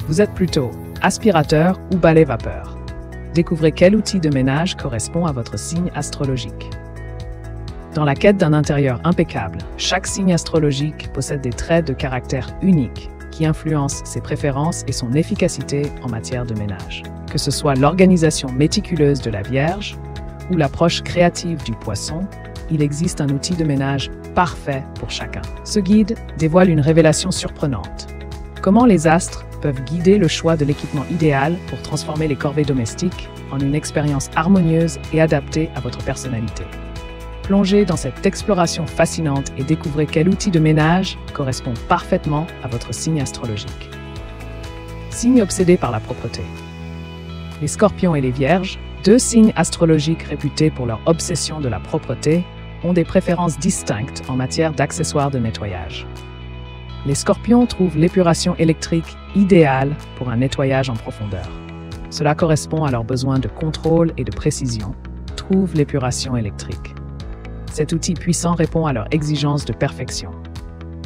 Vous êtes plutôt aspirateur ou balai vapeur? Découvrez quel outil de ménage correspond à votre signe astrologique. Dans la quête d'un intérieur impeccable, chaque signe astrologique possède des traits de caractère uniques qui influencent ses préférences et son efficacité en matière de ménage. Que ce soit l'organisation méticuleuse de la Vierge ou l'approche créative du Poisson, il existe un outil de ménage parfait pour chacun. Ce guide dévoile une révélation surprenante. Comment les astres peuvent guider le choix de l'équipement idéal pour transformer les corvées domestiques en une expérience harmonieuse et adaptée à votre personnalité. Plongez dans cette exploration fascinante et découvrez quel outil de ménage correspond parfaitement à votre signe astrologique. Signe obsédé par la propreté. Les Scorpions et les Vierges, deux signes astrologiques réputés pour leur obsession de la propreté, ont des préférences distinctes en matière d'accessoires de nettoyage. Les Scorpions trouvent l'épuration électrique idéale pour un nettoyage en profondeur. Cela correspond à leurs besoins de contrôle et de précision. Trouve l'épuration électrique. Cet outil puissant répond à leurs exigences de perfection.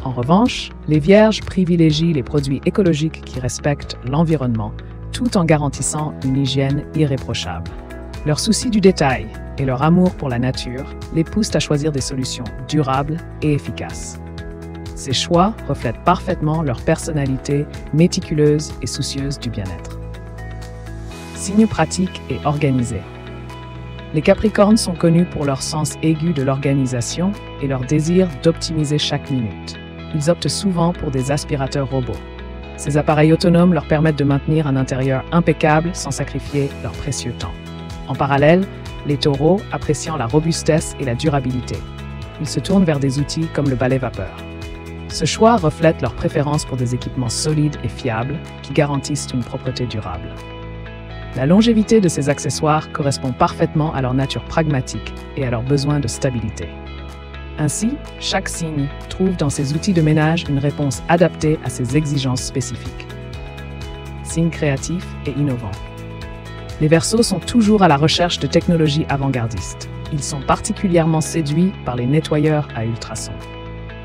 En revanche, les Vierges privilégient les produits écologiques qui respectent l'environnement, tout en garantissant une hygiène irréprochable. Leur souci du détail et leur amour pour la nature les poussent à choisir des solutions durables et efficaces. Ces choix reflètent parfaitement leur personnalité méticuleuse et soucieuse du bien-être. Signes pratiques et organisés. Les Capricornes sont connus pour leur sens aigu de l'organisation et leur désir d'optimiser chaque minute. Ils optent souvent pour des aspirateurs robots. Ces appareils autonomes leur permettent de maintenir un intérieur impeccable sans sacrifier leur précieux temps. En parallèle, les Taureaux appréciant la robustesse et la durabilité. Ils se tournent vers des outils comme le balai vapeur. Ce choix reflète leur préférence pour des équipements solides et fiables qui garantissent une propreté durable. La longévité de ces accessoires correspond parfaitement à leur nature pragmatique et à leurs besoins de stabilité. Ainsi, chaque signe trouve dans ces outils de ménage une réponse adaptée à ses exigences spécifiques. Signes créatifs et innovants. Les Verseaux sont toujours à la recherche de technologies avant-gardistes. Ils sont particulièrement séduits par les nettoyeurs à ultrasons.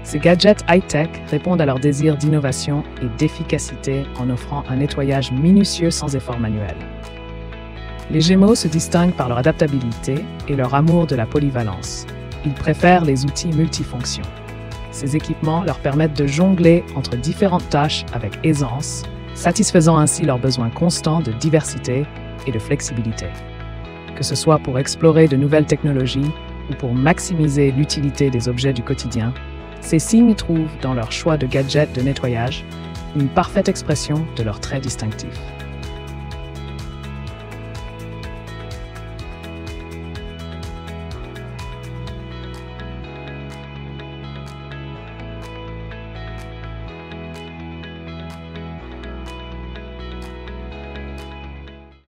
Ces gadgets high-tech répondent à leur désir d'innovation et d'efficacité en offrant un nettoyage minutieux sans effort manuel. Les Gémeaux se distinguent par leur adaptabilité et leur amour de la polyvalence. Ils préfèrent les outils multifonctions. Ces équipements leur permettent de jongler entre différentes tâches avec aisance, satisfaisant ainsi leurs besoins constants de diversité et de flexibilité. Que ce soit pour explorer de nouvelles technologies ou pour maximiser l'utilité des objets du quotidien, ces signes trouvent dans leur choix de gadgets de nettoyage une parfaite expression de leurs traits distinctifs.